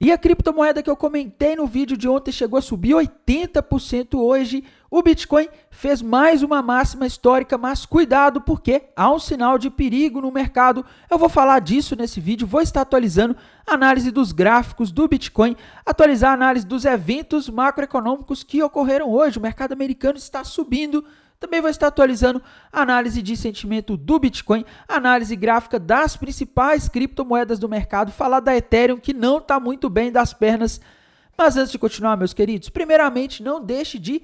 E a criptomoeda que eu comentei no vídeo de ontem chegou a subir 80% hoje. O Bitcoin fez mais uma máxima histórica, mas cuidado porque há um sinal de perigo no mercado. Eu vou falar disso nesse vídeo, vou estar atualizando a análise dos gráficos do Bitcoin, atualizar a análise dos eventos macroeconômicos que ocorreram hoje. O mercado americano está subindo. Também vou estar atualizando a análise de sentimento do Bitcoin, análise gráfica das principais criptomoedas do mercado, falar da Ethereum que não está muito bem das pernas. Mas antes de continuar, meus queridos, primeiramente não deixe de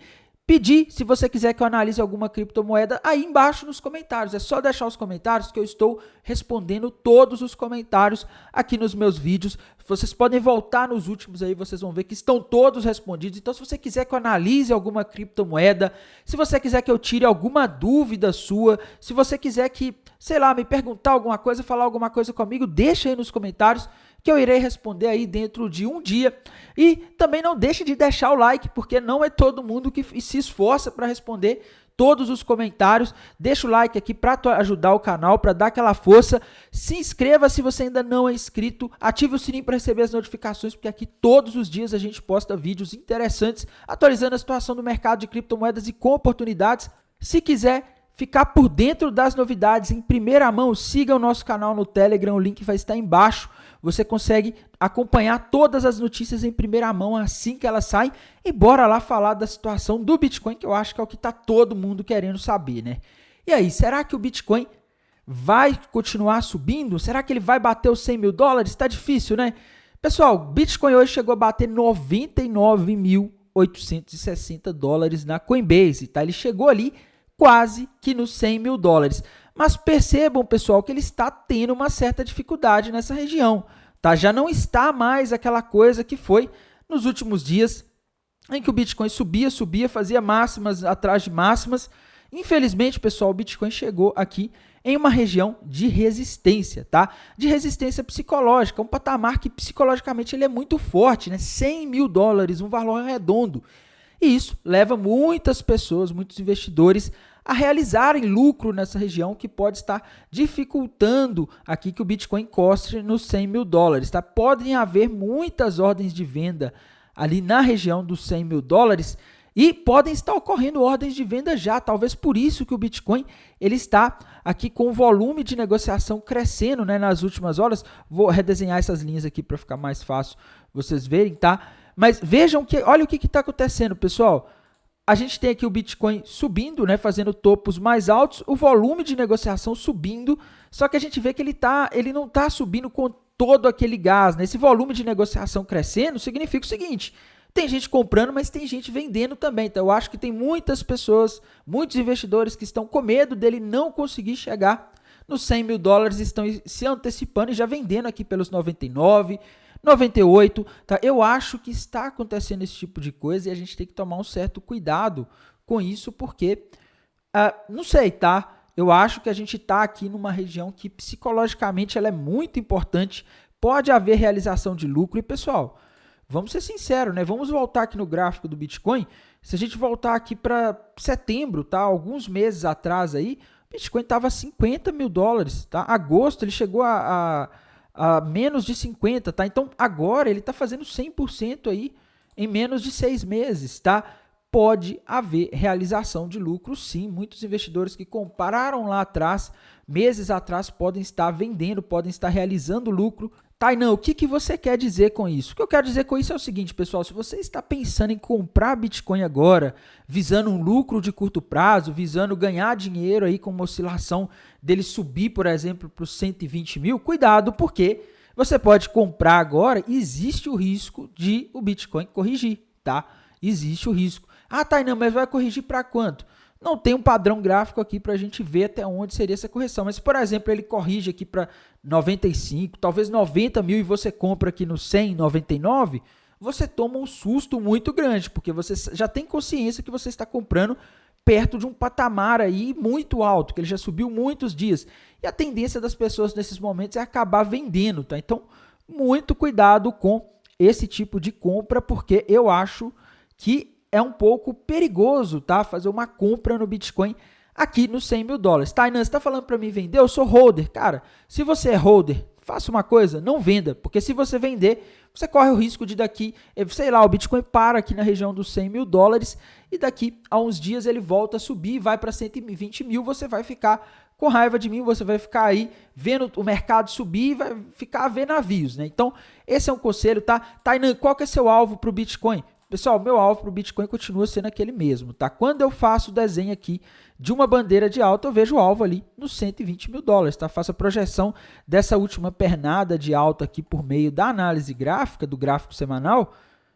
pedir, se você quiser que eu analise alguma criptomoeda, aí embaixo nos comentários. É só deixar os comentários que eu estou respondendo todos os comentários aqui nos meus vídeos. Vocês podem voltar nos últimos aí, vocês vão ver que estão todos respondidos. Então, se você quiser que eu analise alguma criptomoeda, se você quiser que eu tire alguma dúvida sua, se você quiser que, sei lá, me perguntar alguma coisa, falar alguma coisa comigo, deixa aí nos comentários que eu irei responder aí dentro de um dia. E também não deixe de deixar o like, porque não é todo mundo que se esforça para responder todos os comentários. Deixa o like aqui para ajudar o canal, para dar aquela força. Se inscreva se você ainda não é inscrito. Ative o sininho para receber as notificações, porque aqui todos os dias a gente posta vídeos interessantes, atualizando a situação do mercado de criptomoedas e com oportunidades. Se quiser ficar por dentro das novidades em primeira mão, siga o nosso canal no Telegram, o link vai estar embaixo. Você consegue acompanhar todas as notícias em primeira mão assim que elas saem. E bora lá falar da situação do Bitcoin, que eu acho que é o que está todo mundo querendo saber, né? E aí, será que o Bitcoin vai continuar subindo? Será que ele vai bater os 100 mil dólares? Está difícil, né? Pessoal, o Bitcoin hoje chegou a bater 99.860 dólares na Coinbase, tá? Ele chegou ali quase que nos 100 mil dólares. Mas percebam, pessoal, que ele está tendo uma certa dificuldade nessa região, tá? Já não está mais aquela coisa que foi nos últimos dias, em que o Bitcoin subia, fazia máximas atrás de máximas. Infelizmente, pessoal, o Bitcoin chegou aqui em uma região de resistência, tá? De resistência psicológica, um patamar que psicologicamente ele é muito forte, né? 100 mil dólares, um valor redondo. E isso leva muitas pessoas, muitos investidores a realizarem lucro nessa região, que pode estar dificultando aqui que o Bitcoin encoste nos 100 mil dólares. Tá? Podem haver muitas ordens de venda ali na região dos 100 mil dólares e podem estar ocorrendo ordens de venda já. Talvez por isso que o Bitcoin ele está aqui com o volume de negociação crescendo, né, nas últimas horas. Vou redesenhar essas linhas aqui para ficar mais fácil vocês verem, tá? Mas vejam que, olha o que está acontecendo, pessoal. A gente tem aqui o Bitcoin subindo, né, fazendo topos mais altos, o volume de negociação subindo, só que a gente vê que ele não está subindo com todo aquele gás, né? Esse volume de negociação crescendo significa o seguinte: tem gente comprando, mas tem gente vendendo também. Então eu acho que tem muitas pessoas, muitos investidores que estão com medo dele não conseguir chegar nos 100 mil dólares, estão se antecipando e já vendendo aqui pelos 99, 98, tá? Eu acho que está acontecendo esse tipo de coisa e a gente tem que tomar um certo cuidado com isso, porque, não sei, tá? Eu acho que a gente está aqui numa região que psicologicamente ela é muito importante, pode haver realização de lucro e, pessoal, vamos ser sinceros, né? Vamos voltar aqui no gráfico do Bitcoin. Se a gente voltar aqui para setembro, tá? Alguns meses atrás aí, o Bitcoin estava a 50 mil dólares, tá? Agosto ele chegou a menos de 50, tá? Então, agora ele está fazendo 100% aí em menos de 6 meses, tá? Pode haver realização de lucro, sim. Muitos investidores que compraram lá atrás, meses atrás, podem estar vendendo, podem estar realizando lucro. Tainan, o que você quer dizer com isso? O que eu quero dizer com isso é o seguinte, pessoal, se você está pensando em comprar Bitcoin agora, visando um lucro de curto prazo, visando ganhar dinheiro aí com uma oscilação dele subir, por exemplo, para os 120 mil, cuidado, porque você pode comprar agora e existe o risco de o Bitcoin corrigir, tá? Existe o risco. Ah, Tainan, mas vai corrigir para quanto? Não tem um padrão gráfico aqui para a gente ver até onde seria essa correção. Mas, por exemplo, ele corrige aqui para 95, talvez 90 mil e você compra aqui no 100, 99, você toma um susto muito grande, porque você já tem consciência que você está comprando perto de um patamar aí muito alto, que ele já subiu muitos dias. E a tendência das pessoas nesses momentos é acabar vendendo, tá? Então, muito cuidado com esse tipo de compra, porque eu acho que é um pouco perigoso, tá? Fazer uma compra no Bitcoin aqui nos 100 mil dólares. Tainan, você está falando para mim vender? Eu sou holder. Cara, se você é holder, faça uma coisa, não venda, porque se você vender, você corre o risco de daqui, sei lá, o Bitcoin para aqui na região dos 100 mil dólares e daqui a uns dias ele volta a subir, vai para 120 mil, você vai ficar com raiva de mim, você vai ficar aí vendo o mercado subir e vai ficar a ver navios, né? Então, esse é um conselho, tá? Tainan, qual que é seu alvo para o Bitcoin? Pessoal, meu alvo para o Bitcoin continua sendo aquele mesmo, tá? Quando eu faço o desenho aqui de uma bandeira de alta, eu vejo o alvo ali nos 120 mil dólares, tá? Faço a projeção dessa última pernada de alta aqui por meio da análise gráfica, do gráfico semanal,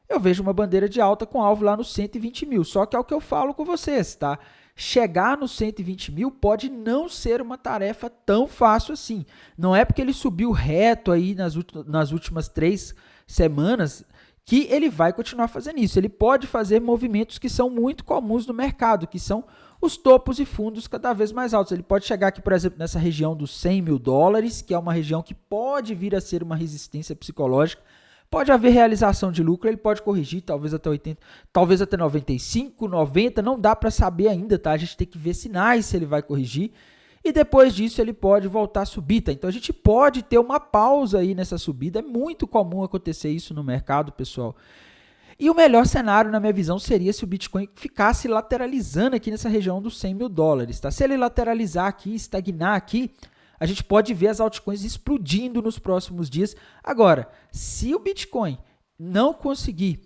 eu vejo uma bandeira de alta com alvo lá nos 120 mil, só que é o que eu falo com vocês, tá? Chegar nos 120 mil pode não ser uma tarefa tão fácil assim. Não é porque ele subiu reto aí nas últimas 3 semanas que ele vai continuar fazendo isso. Ele pode fazer movimentos que são muito comuns no mercado, que são os topos e fundos cada vez mais altos. Ele pode chegar aqui, por exemplo, nessa região dos 100 mil dólares, que é uma região que pode vir a ser uma resistência psicológica. Pode haver realização de lucro, ele pode corrigir, talvez até 80, talvez até 95, 90, não dá para saber ainda, tá? A gente tem que ver sinais se ele vai corrigir. E depois disso ele pode voltar a subir, tá? Então a gente pode ter uma pausa aí nessa subida, é muito comum acontecer isso no mercado, pessoal. E o melhor cenário, na minha visão, seria se o Bitcoin ficasse lateralizando aqui nessa região dos 100 mil dólares, tá? Se ele lateralizar aqui, estagnar aqui, a gente pode ver as altcoins explodindo nos próximos dias. Agora, se o Bitcoin não conseguir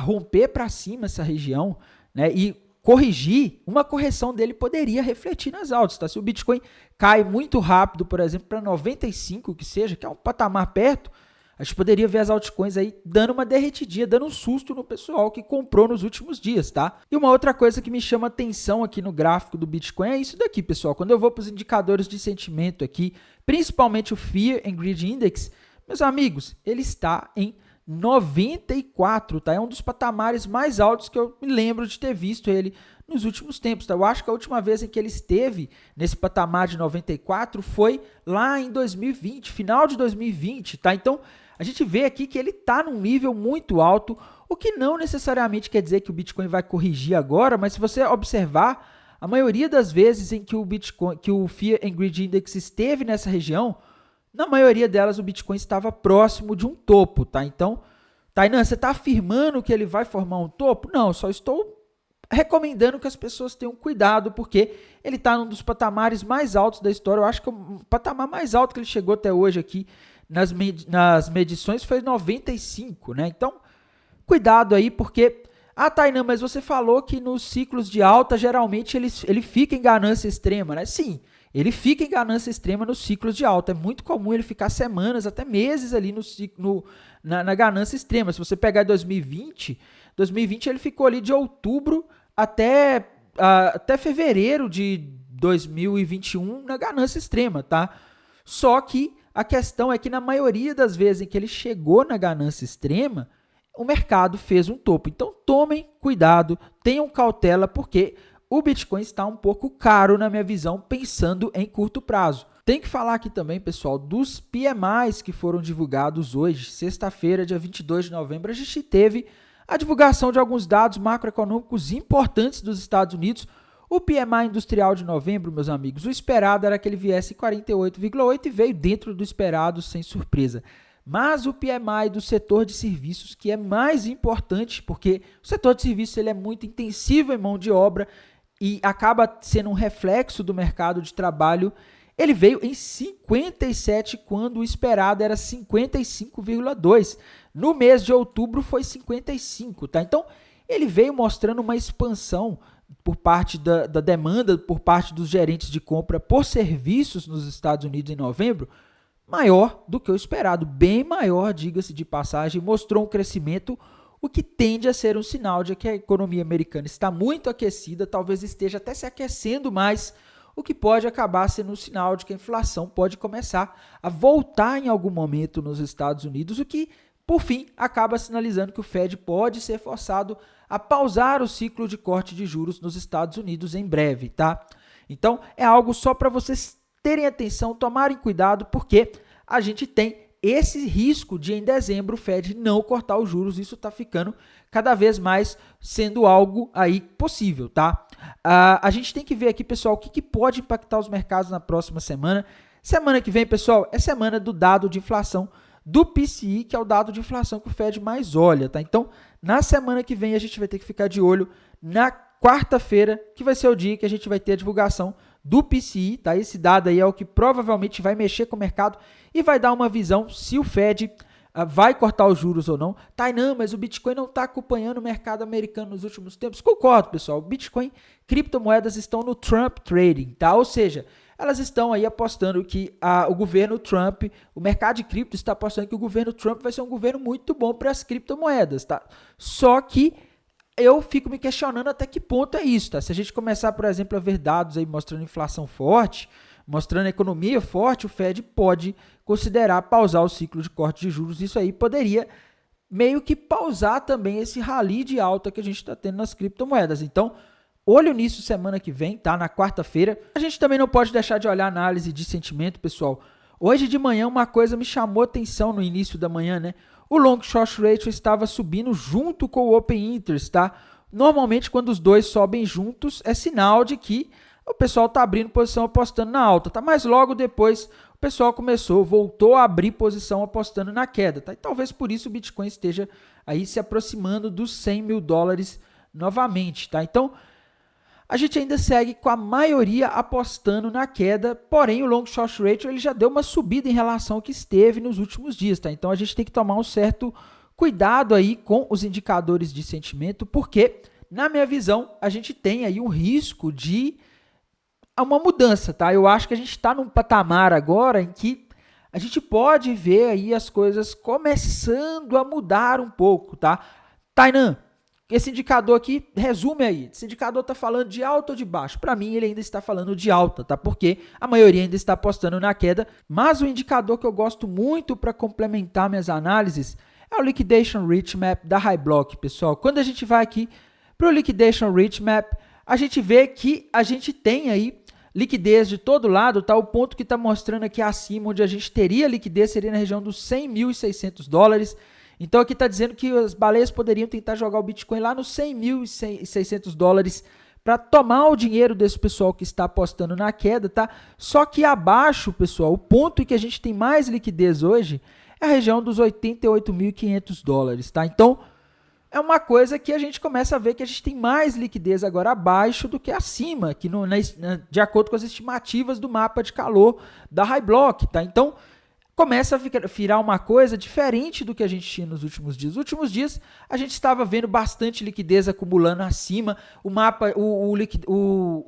romper para cima essa região, né, e corrigir, uma correção dele poderia refletir nas altas, tá? Se o Bitcoin cai muito rápido, por exemplo, para 95, que seja, que é um patamar perto, a gente poderia ver as altcoins aí dando uma derretidinha, dando um susto no pessoal que comprou nos últimos dias, tá? E uma outra coisa que me chama atenção aqui no gráfico do Bitcoin é isso daqui, pessoal. Quando eu vou para os indicadores de sentimento aqui, principalmente o Fear and Greed Index, meus amigos, ele está em 94, tá? É um dos patamares mais altos que eu me lembro de ter visto ele nos últimos tempos, tá? Eu acho que a última vez em que ele esteve nesse patamar de 94 foi lá em 2020, final de 2020, tá? Então, a gente vê aqui que ele está num nível muito alto, o que não necessariamente quer dizer que o Bitcoin vai corrigir agora, mas se você observar, a maioria das vezes em que o Fear and Greed Index esteve nessa região, na maioria delas o Bitcoin estava próximo de um topo, tá? Então, Tainan, você está afirmando que ele vai formar um topo? Não, eu só estou recomendando que as pessoas tenham cuidado, porque ele está num dos patamares mais altos da história. Eu acho que o patamar mais alto que ele chegou até hoje aqui nas medições foi 95, né? Então, cuidado aí, porque... Ah, Tainan, mas você falou que nos ciclos de alta, geralmente ele fica em ganância extrema, né? Sim, ele fica em ganância extrema nos ciclos de alta. É muito comum ele ficar semanas, até meses ali na ganância extrema. Se você pegar 2020 ele ficou ali de outubro até fevereiro de 2021 na ganância extrema, tá? Só que a questão é que na maioria das vezes em que ele chegou na ganância extrema, o mercado fez um topo. Então tomem cuidado, tenham cautela, porque o Bitcoin está um pouco caro na minha visão, pensando em curto prazo. Tem que falar aqui também, pessoal, dos PMIs que foram divulgados hoje, sexta-feira, dia 22 de novembro. A gente teve a divulgação de alguns dados macroeconômicos importantes dos Estados Unidos. O PMI industrial de novembro, meus amigos, o esperado era que ele viesse em 48,8 e veio dentro do esperado sem surpresa. Mas o PMI do setor de serviços, que é mais importante, porque o setor de serviços ele é muito intensivo em mão de obra e acaba sendo um reflexo do mercado de trabalho, ele veio em 57, quando o esperado era 55,2. No mês de outubro foi 55, tá? Então, ele veio mostrando uma expansão por parte da demanda, por parte dos gerentes de compra por serviços nos Estados Unidos em novembro, maior do que o esperado, bem maior, diga-se de passagem, mostrou um crescimento, o que tende a ser um sinal de que a economia americana está muito aquecida, talvez esteja até se aquecendo mais, o que pode acabar sendo um sinal de que a inflação pode começar a voltar em algum momento nos Estados Unidos, o que, por fim, acaba sinalizando que o Fed pode ser forçado a pausar o ciclo de corte de juros nos Estados Unidos em breve, tá? Então, é algo só para vocês terem atenção, tomarem cuidado, porque a gente tem esse risco de em dezembro o Fed não cortar os juros. Isso está ficando cada vez mais sendo algo aí possível, tá? A gente tem que ver aqui, pessoal, o que pode impactar os mercados na próxima semana. Semana que vem, pessoal, é semana do dado de inflação do PCI, que é o dado de inflação que o Fed mais olha, tá? Então, na semana que vem, a gente vai ter que ficar de olho na quarta-feira, que vai ser o dia que a gente vai ter a divulgação do PCI, tá? Esse dado aí é o que provavelmente vai mexer com o mercado e vai dar uma visão se o Fed vai cortar os juros ou não. Não, mas o Bitcoin não está acompanhando o mercado americano nos últimos tempos. Concordo, pessoal. O Bitcoin, criptomoedas estão no Trump Trading, tá? Ou seja, elas estão aí apostando que o governo Trump, o mercado de cripto está apostando que o governo Trump vai ser um governo muito bom para as criptomoedas, tá? Só que eu fico me questionando até que ponto é isso, tá? Se a gente começar, por exemplo, a ver dados aí mostrando inflação forte, mostrando economia forte, o Fed pode considerar pausar o ciclo de corte de juros. Isso aí poderia meio que pausar também esse rally de alta que a gente está tendo nas criptomoedas. Então, olho nisso semana que vem, tá? Na quarta-feira. A gente também não pode deixar de olhar a análise de sentimento, pessoal. Hoje de manhã uma coisa me chamou atenção no início da manhã, né? O long short ratio estava subindo junto com o open interest, tá? Normalmente quando os dois sobem juntos é sinal de que o pessoal está abrindo posição apostando na alta, tá? Mas logo depois o pessoal voltou a abrir posição apostando na queda, tá? E talvez por isso o Bitcoin esteja aí se aproximando dos 100 mil dólares novamente, tá? Então, a gente ainda segue com a maioria apostando na queda, porém o long short ratio ele já deu uma subida em relação ao que esteve nos últimos dias, tá? Então a gente tem que tomar um certo cuidado aí com os indicadores de sentimento, porque, na minha visão, a gente tem aí um risco de uma mudança, tá? Eu acho que a gente está num patamar agora em que a gente pode ver aí as coisas começando a mudar um pouco, tá? Tainan, esse indicador aqui, resume aí, esse indicador está falando de alta ou de baixo? Para mim, ele ainda está falando de alta, tá? Porque a maioria ainda está apostando na queda, mas o indicador que eu gosto muito para complementar minhas análises é o Liquidation Rate Map da HighBlock, pessoal. Quando a gente vai aqui para o Liquidation Rate Map, a gente vê que a gente tem aí liquidez de todo lado, tá? O ponto que está mostrando aqui acima, onde a gente teria liquidez, seria na região dos 100.600 dólares. Então aqui está dizendo que as baleias poderiam tentar jogar o Bitcoin lá nos 100.600 dólares para tomar o dinheiro desse pessoal que está apostando na queda, tá? Só que abaixo, pessoal, o ponto em que a gente tem mais liquidez hoje é a região dos 88.500 dólares, tá? Então, é uma coisa que a gente começa a ver que a gente tem mais liquidez agora abaixo do que acima, que de acordo com as estimativas do mapa de calor da HighBlock, tá? Então, começa a virar uma coisa diferente do que a gente tinha nos últimos dias. Nos últimos dias, a gente estava vendo bastante liquidez acumulando acima, o mapa, o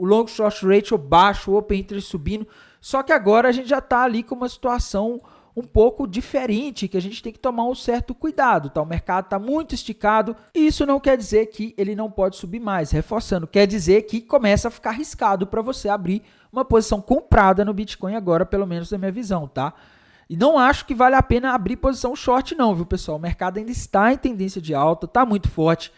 long short ratio baixo, o open interest subindo, só que agora a gente já está ali com uma situação um pouco diferente, que a gente tem que tomar um certo cuidado, tá? O mercado está muito esticado e isso não quer dizer que ele não pode subir mais, reforçando, quer dizer que começa a ficar arriscado para você abrir uma posição comprada no Bitcoin agora, pelo menos na minha visão, tá? E não acho que vale a pena abrir posição short não, viu, pessoal? O mercado ainda está em tendência de alta, está muito forte.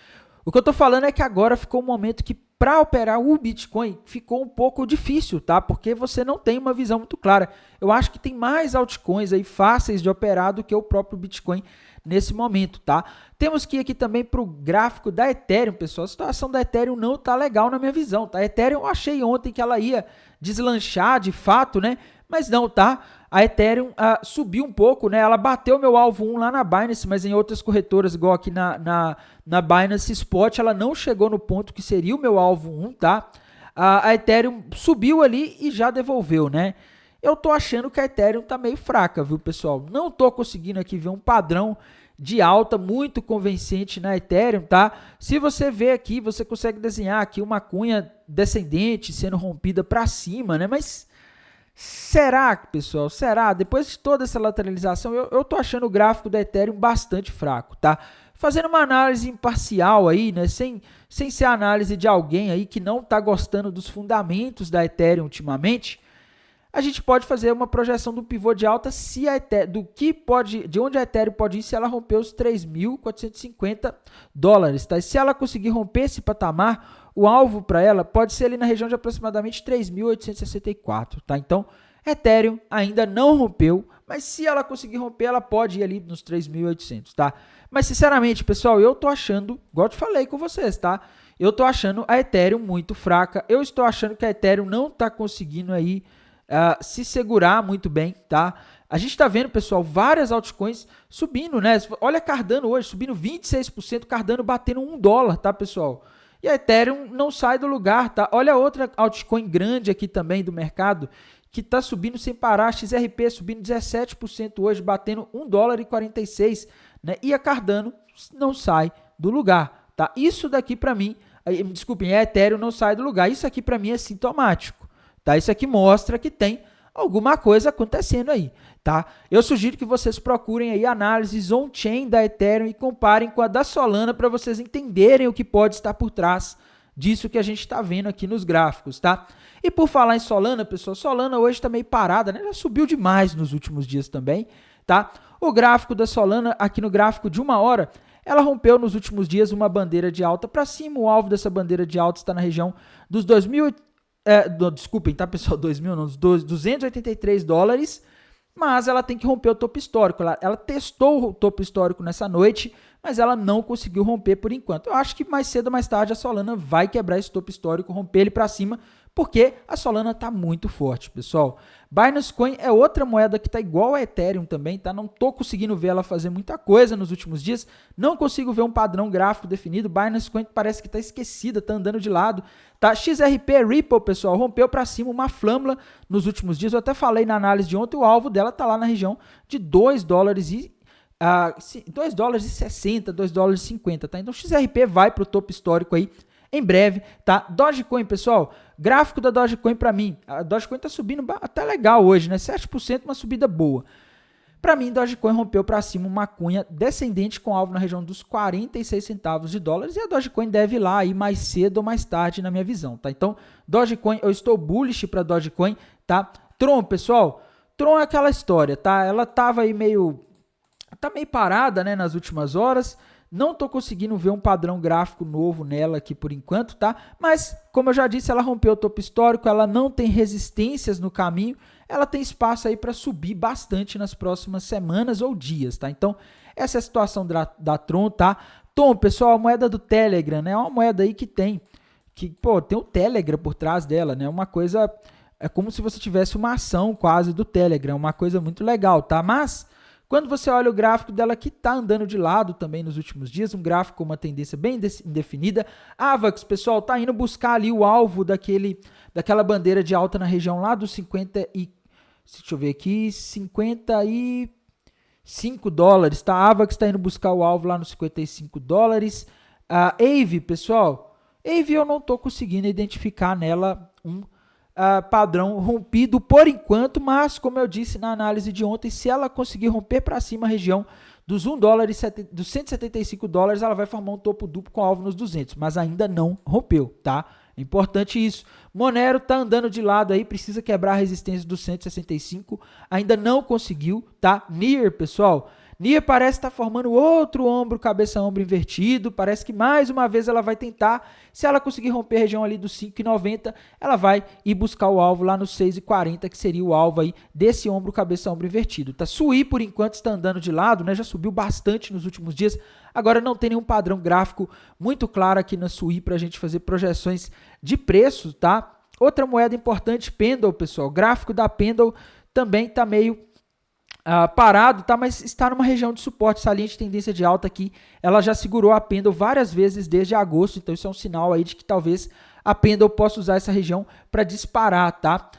O que eu estou falando é que agora ficou um momento que para operar o Bitcoin ficou um pouco difícil, tá? Porque você não tem uma visão muito clara. Eu acho que tem mais altcoins aí fáceis de operar do que o próprio Bitcoin nesse momento, tá? Temos que ir aqui também para o gráfico da Ethereum, pessoal. A situação da Ethereum não tá legal na minha visão, tá? A Ethereum eu achei ontem que ela ia deslanchar de fato, né? Mas não, tá? A Ethereum subiu um pouco, né? Ela bateu meu alvo 1 lá na Binance, mas em outras corretoras, igual aqui na Binance Spot, ela não chegou no ponto que seria o meu alvo 1, tá? A Ethereum subiu ali e já devolveu, né? Eu tô achando que a Ethereum tá meio fraca, viu, pessoal? Não tô conseguindo aqui ver um padrão de alta muito convincente na Ethereum, tá? Se você ver aqui, você consegue desenhar aqui uma cunha descendente sendo rompida para cima, né? Mas será, pessoal? Será? Depois de toda essa lateralização, eu tô achando o gráfico da Ethereum bastante fraco, tá? Fazendo uma análise imparcial aí, né? Sem ser análise de alguém aí que não tá gostando dos fundamentos da Ethereum ultimamente, a gente pode fazer uma projeção do pivô de alta se a Ethereum, de onde a Ethereum pode ir se ela romper os 3.450 dólares, tá? E se ela conseguir romper esse patamar, o alvo para ela pode ser ali na região de aproximadamente 3.864, tá? Então, Ethereum ainda não rompeu, mas se ela conseguir romper, ela pode ir ali nos 3.800, tá? Mas, sinceramente, pessoal, eu tô achando, igual eu te falei com vocês, tá? Eu tô achando a Ethereum muito fraca, eu estou achando que a Ethereum não tá conseguindo aí se segurar muito bem, tá? A gente está vendo, pessoal, várias altcoins subindo, né? Olha a Cardano hoje, subindo 26%, Cardano batendo $1, tá, pessoal? E a Ethereum não sai do lugar, tá? Olha outra altcoin grande aqui também do mercado, que está subindo sem parar, XRP subindo 17% hoje, batendo $1,46, né? E a Cardano não sai do lugar, tá? Isso daqui para mim, desculpem, a Ethereum não sai do lugar, isso aqui para mim é sintomático, tá? Isso aqui mostra que tem alguma coisa acontecendo aí, tá? Eu sugiro que vocês procurem aí análises on-chain da Ethereum e comparem com a da Solana para vocês entenderem o que pode estar por trás disso que a gente está vendo aqui nos gráficos, tá? E por falar em Solana, pessoal, Solana hoje está meio parada, né? Ela subiu demais nos últimos dias também, tá? O gráfico da Solana, aqui no gráfico de 1 hora, ela rompeu nos últimos dias uma bandeira de alta para cima. O alvo dessa bandeira de alta está na região dos desculpem, tá, pessoal? 2.000 não, dos $283, mas ela tem que romper o topo histórico. Ela testou o topo histórico nessa noite, mas ela não conseguiu romper por enquanto. Eu acho que mais cedo ou mais tarde a Solana vai quebrar esse topo histórico, romper ele para cima, porque a Solana está muito forte, pessoal. Binance Coin é outra moeda que está igual a Ethereum também, tá? Não estou conseguindo ver ela fazer muita coisa nos últimos dias, não consigo ver um padrão gráfico definido. Binance Coin parece que está esquecida, está andando de lado, tá? XRP Ripple, pessoal, rompeu para cima uma flâmula nos últimos dias. Eu até falei na análise de ontem, o alvo dela está lá na região de $2,60, $2,50, tá? Então XRP vai para o topo histórico aí em breve, tá? Dogecoin, pessoal, gráfico da Dogecoin para mim, a Dogecoin tá subindo até legal hoje, né? 7%, uma subida boa. Para mim, Dogecoin rompeu para cima uma cunha descendente com alvo na região dos 46 centavos de dólares e a Dogecoin deve ir lá aí mais cedo ou mais tarde na minha visão, tá? Então, Dogecoin, eu estou bullish para Dogecoin, tá? Tron, pessoal, Tron é aquela história, tá? Ela tava aí meio parada, né, nas últimas horas. Não estou conseguindo ver um padrão gráfico novo nela aqui por enquanto, tá? Mas, como eu já disse, ela rompeu o topo histórico, ela não tem resistências no caminho, ela tem espaço aí para subir bastante nas próximas semanas ou dias, tá? Então, essa é a situação da Tron, tá? Tom, pessoal, a moeda do Telegram, né? É uma moeda aí que tem o Telegram por trás dela, né? Uma coisa, é como se você tivesse uma ação quase do Telegram, uma coisa muito legal, tá? Mas quando você olha o gráfico dela que está andando de lado também nos últimos dias, um gráfico com uma tendência bem indefinida. Avax, pessoal, está indo buscar ali o alvo daquela bandeira de alta na região lá dos $55, tá? A Avax está indo buscar o alvo lá nos $55. A Aave, pessoal, Aave eu não estou conseguindo identificar nela um padrão rompido por enquanto, mas como eu disse na análise de ontem, se ela conseguir romper para cima a região dos dos $175, ela vai formar um topo duplo com alvo nos 200, mas ainda não rompeu, tá? É importante isso. Monero tá andando de lado aí, precisa quebrar a resistência dos 165, ainda não conseguiu, tá? Near, pessoal, Near parece estar formando outro ombro, cabeça-ombro invertido, parece que mais uma vez ela vai tentar, se ela conseguir romper a região ali dos 5,90, ela vai ir buscar o alvo lá nos 6,40, que seria o alvo aí desse ombro, cabeça-ombro invertido, tá? Sui, por enquanto, está andando de lado, né? Já subiu bastante nos últimos dias, agora não tem nenhum padrão gráfico muito claro aqui na Sui para a gente fazer projeções de preço, tá? Outra moeda importante, Pendle, pessoal, o gráfico da Pendle também está meio parado, tá? Mas está numa região de suporte saliente, tendência de alta aqui. Ela já segurou a Pendle várias vezes desde agosto, então isso é um sinal aí de que talvez a Pendle possa usar essa região para disparar, tá?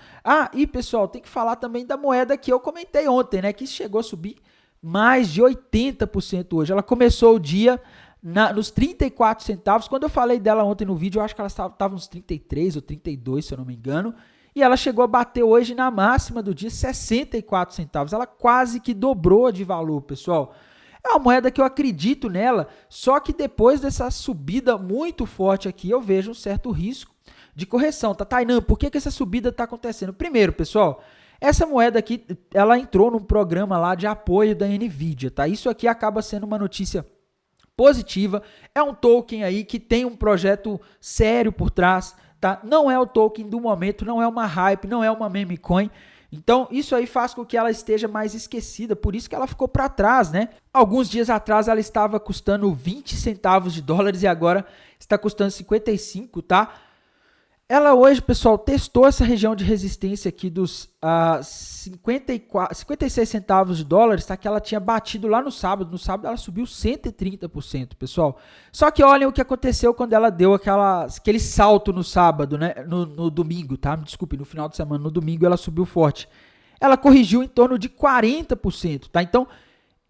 E pessoal, tem que falar também da moeda que eu comentei ontem, né? Que chegou a subir mais de 80% hoje. Ela começou o dia nos 34 centavos. Quando eu falei dela ontem no vídeo, eu acho que ela estava uns 33 ou 32, se eu não me engano. E ela chegou a bater hoje na máxima do dia 64 centavos. Ela quase que dobrou de valor, pessoal. É uma moeda que eu acredito nela, só que depois dessa subida muito forte aqui, eu vejo um certo risco de correção. Tá, Tainan, por que essa subida está acontecendo? Primeiro, pessoal, essa moeda aqui, ela entrou num programa lá de apoio da NVIDIA, tá? Isso aqui acaba sendo uma notícia positiva. É um token aí que tem um projeto sério por trás, tá? Não é o token do momento, não é uma hype, não é uma meme coin. Então, isso aí faz com que ela esteja mais esquecida, por isso que ela ficou para trás, né? Alguns dias atrás ela estava custando 20 centavos de dólares e agora está custando 55, tá? Ela hoje, pessoal, testou essa região de resistência aqui dos 56 centavos de dólares, tá? Que ela tinha batido lá no sábado. No sábado ela subiu 130%, pessoal. Só que olhem o que aconteceu quando ela deu aquele salto no sábado, né? No domingo, tá? Me desculpe, no final de semana. No domingo ela subiu forte. Ela corrigiu em torno de 40%, tá? Então,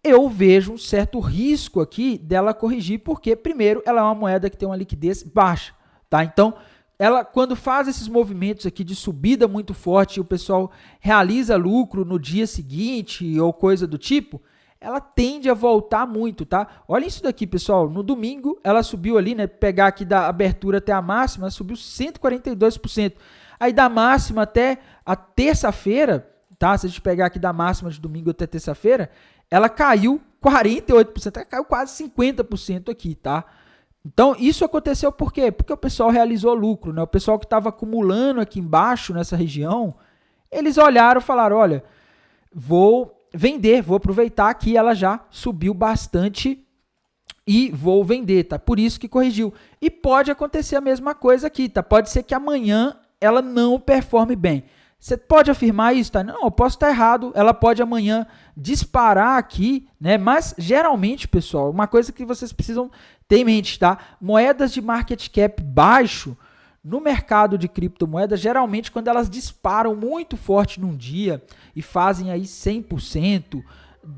eu vejo um certo risco aqui dela corrigir, porque, primeiro, ela é uma moeda que tem uma liquidez baixa, tá? Então, ela, quando faz esses movimentos aqui de subida muito forte e o pessoal realiza lucro no dia seguinte ou coisa do tipo, ela tende a voltar muito, tá? Olha isso daqui, pessoal. No domingo, ela subiu ali, né? Pegar aqui da abertura até a máxima, ela subiu 142%. Aí da máxima até a terça-feira, tá? Se a gente pegar aqui da máxima de domingo até terça-feira, ela caiu 48%, ela caiu quase 50% aqui, tá? Então, isso aconteceu por quê? Porque o pessoal realizou lucro, né? O pessoal que estava acumulando aqui embaixo, nessa região, eles olharam e falaram, olha, vou vender, vou aproveitar que ela já subiu bastante e vou vender, tá? Por isso que corrigiu. E pode acontecer a mesma coisa aqui, tá? Pode ser que amanhã ela não performe bem. Você pode afirmar isso, tá? Não, eu posso estar errado, ela pode amanhã disparar aqui, né? Mas geralmente, pessoal, uma coisa que vocês precisam ter em mente, tá? Moedas de market cap baixo no mercado de criptomoedas, geralmente quando elas disparam muito forte num dia e fazem aí 100%,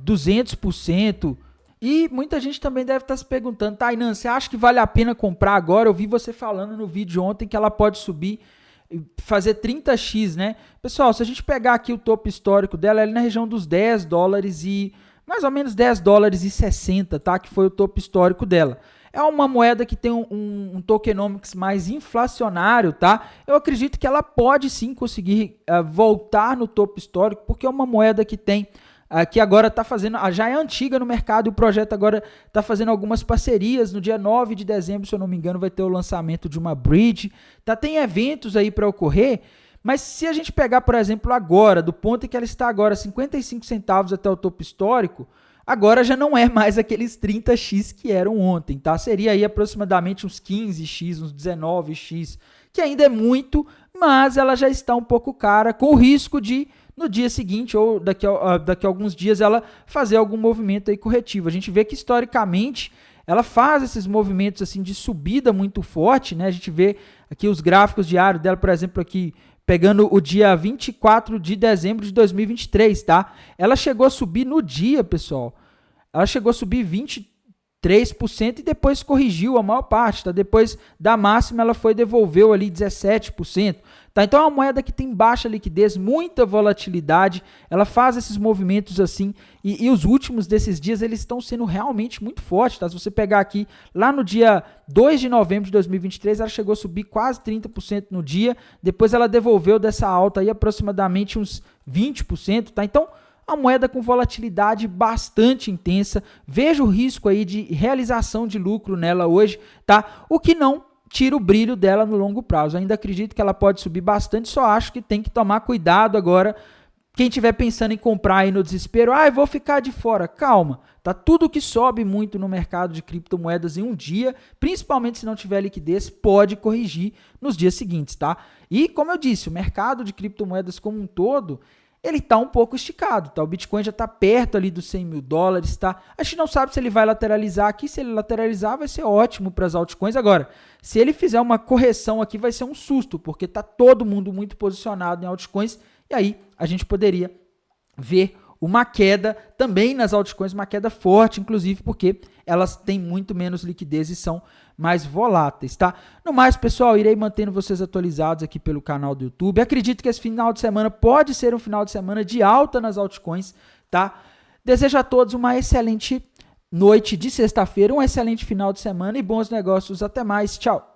200%, e muita gente também deve estar se perguntando, Tainan, você acha que vale a pena comprar agora? Eu vi você falando no vídeo ontem que ela pode subir fazer 30x, né? Pessoal, se a gente pegar aqui o topo histórico dela, ela é na região dos 10 dólares e mais ou menos 10 dólares e 60, tá? Que foi o topo histórico dela. É uma moeda que tem um tokenomics mais inflacionário, tá? Eu acredito que ela pode sim conseguir voltar no topo histórico, porque é uma moeda que tem que agora está fazendo, já é antiga no mercado e o projeto agora está fazendo algumas parcerias. No dia 9 de dezembro, se eu não me engano, vai ter o lançamento de uma bridge. Tá, tem eventos aí para ocorrer, mas se a gente pegar, por exemplo, agora, do ponto em que ela está agora 55 centavos até o topo histórico, agora já não é mais aqueles 30x que eram ontem, tá? Seria aí aproximadamente uns 15x, uns 19x, que ainda é muito, mas ela já está um pouco cara, com o risco de no dia seguinte ou daqui a alguns dias ela fazer algum movimento aí corretivo. A gente vê que historicamente ela faz esses movimentos assim de subida muito forte, né? A gente vê aqui os gráficos diários dela, por exemplo, aqui pegando o dia 24 de dezembro de 2023, tá? Ela chegou a subir no dia, pessoal. Ela chegou a subir 23% e depois corrigiu a maior parte, tá? Depois da máxima ela devolveu ali 17%. Tá, então é uma moeda que tem baixa liquidez, muita volatilidade, ela faz esses movimentos assim, e os últimos desses dias eles estão sendo realmente muito fortes, tá? Se você pegar aqui, lá no dia 2 de novembro de 2023, ela chegou a subir quase 30% no dia, depois ela devolveu dessa alta aí aproximadamente uns 20%, tá? Então, a moeda com volatilidade bastante intensa, vejo o risco aí de realização de lucro nela hoje, tá? O que não tira o brilho dela no longo prazo. Ainda acredito que ela pode subir bastante, só acho que tem que tomar cuidado agora. Quem estiver pensando em comprar aí no desespero, eu vou ficar de fora. Calma, tá? Tudo que sobe muito no mercado de criptomoedas em um dia, principalmente se não tiver liquidez, pode corrigir nos dias seguintes, tá? E como eu disse, o mercado de criptomoedas como um todo, ele está um pouco esticado, tá? O Bitcoin já está perto ali dos 100 mil dólares, tá? A gente não sabe se ele vai lateralizar aqui, se ele lateralizar vai ser ótimo para as altcoins. Agora, se ele fizer uma correção aqui vai ser um susto, porque está todo mundo muito posicionado em altcoins e aí a gente poderia ver uma queda também nas altcoins, uma queda forte, inclusive porque elas têm muito menos liquidez e são mais voláteis, tá? No mais, pessoal, irei mantendo vocês atualizados aqui pelo canal do YouTube. Acredito que esse final de semana pode ser um final de semana de alta nas altcoins, tá? Desejo a todos uma excelente noite de sexta-feira, um excelente final de semana e bons negócios. Até mais, tchau!